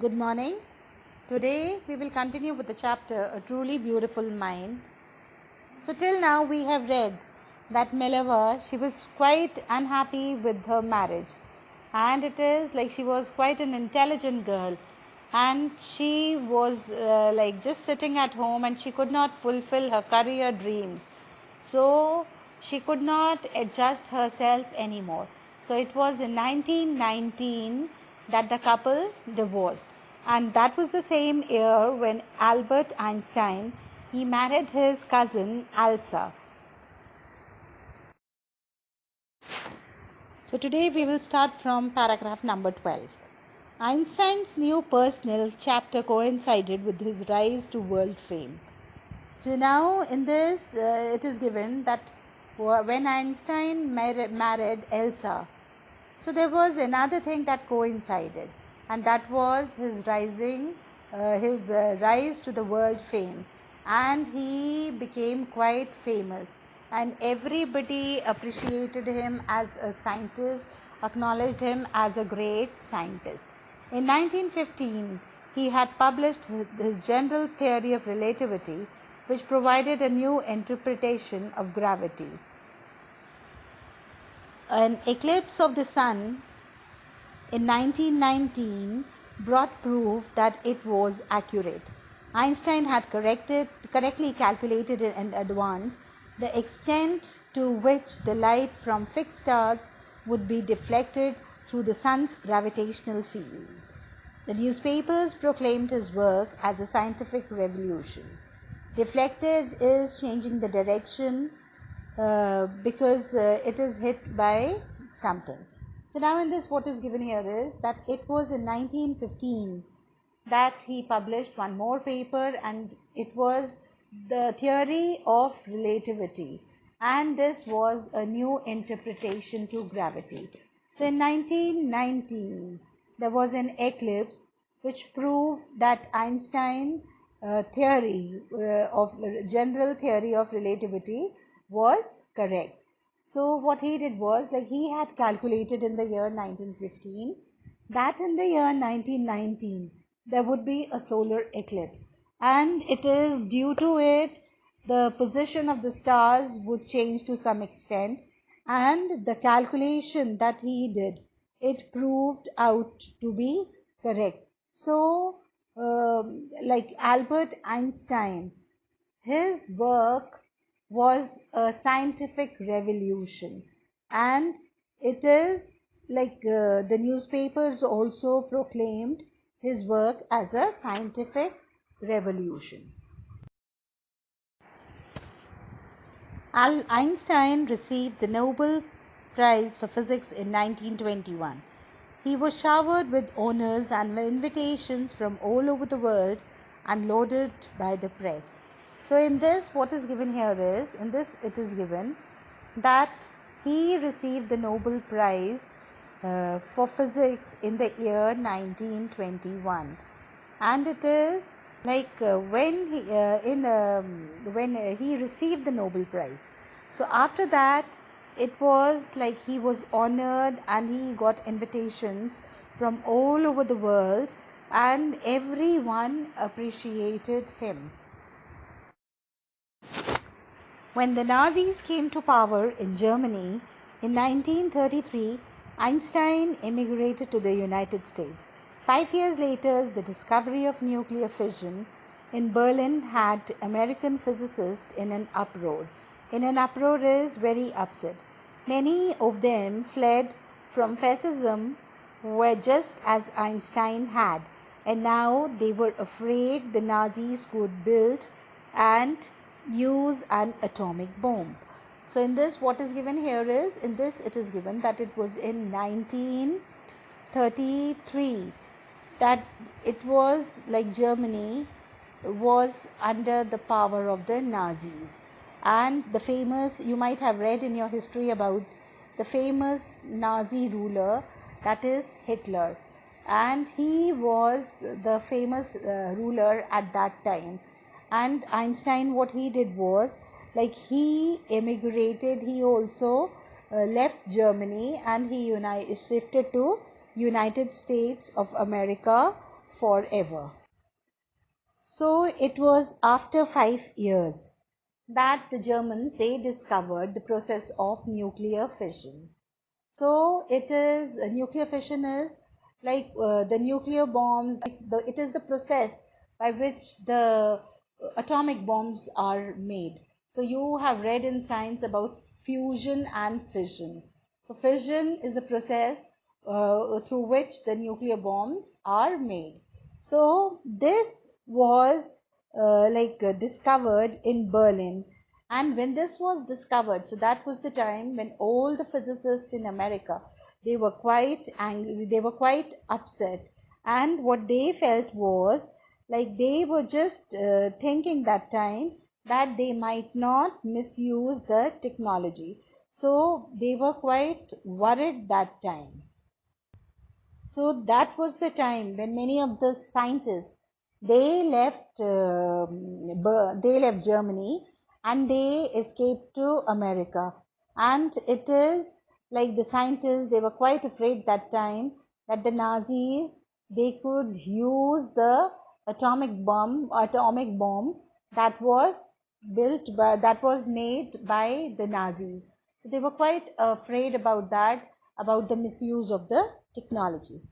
Good morning. Today we will continue with the chapter A Truly Beautiful Mind. So till now we have read that Minerva, she was quite unhappy with her marriage, and it is like she was quite an intelligent girl, and she was just sitting at home and she could not fulfill her career dreams. So she could not adjust herself anymore. So it was in 1919 that the couple divorced, and that was the same year when Albert Einstein he married his cousin Elsa. So today we will start from paragraph number 12. Einstein's new personal chapter coincided with his rise to world fame. So now in this it is given that when Einstein married Elsa, so there was another thing that coincided, and that was his rise to the world fame, and he became quite famous, and everybody appreciated him as a scientist, acknowledged him as a great scientist. In 1915, he had published his general theory of relativity, which provided a new interpretation of gravity. An eclipse of the sun in 1919 brought proof that it was accurate. Einstein had correctly calculated in advance the extent to which the light from fixed stars would be deflected through the sun's gravitational field. The newspapers proclaimed his work as a scientific revolution. Deflected is changing the direction because it is hit by something. So now in this what is given here is that it was in 1915 that he published one more paper, and it was the theory of relativity, and this was a new interpretation to gravity. So in 1919 there was an eclipse which proved that Einstein theory of general theory of relativity was correct. So what he did was he had calculated in the year 1915 that in the year 1919 there would be a solar eclipse, and it is due to it the position of the stars would change to some extent, and the calculation that he did, it proved out to be correct. So Albert Einstein, his work was a scientific revolution, and it is the newspapers also proclaimed his work as a scientific revolution. Einstein received the Nobel Prize for Physics in 1921. He was showered with honors and invitations from all over the world and lauded by the press. So in this what is given here is, in this it is given that he received the Nobel Prize for Physics in the year 1921, and it is when he received the Nobel Prize. So after that it was he was honored and he got invitations from all over the world, and everyone appreciated him. When the Nazis came to power in Germany in 1933, Einstein emigrated to the United States. 5 years later, the discovery of nuclear fission in Berlin had American physicists in an uproar. In an uproar is very upset. Many of them fled from fascism, were just as Einstein had, and now they were afraid the Nazis could build and use an atomic bomb. So in this what is given here is, in this it is given that it was in 1933 that it was Germany was under the power of the Nazis, and the famous, you might have read in your history about the famous Nazi ruler, that is Hitler, and he was the famous ruler at that time. And Einstein, what he did was he emigrated, he also left Germany, and he shifted to United States of America forever. So it was after 5 years that the Germans, they discovered the process of nuclear fission. So nuclear fission is like the nuclear bombs. It is the process by which the atomic bombs are made. So you have read in science about fusion and fission. So fission is a process through which the nuclear bombs are made. So this was discovered in Berlin. And when this was discovered, so that was the time when all the physicists in America, they were quite angry, they were quite upset. And what they felt was like they were just thinking that time that they might not misuse the technology. So they were quite worried that time. So that was the time when many of the scientists, they left Germany and they escaped to America. And it is like the scientists, they were quite afraid that time that the Nazis, they could use the atomic bomb that was that was made by the Nazis. So they were quite afraid about that, about the misuse of the technology.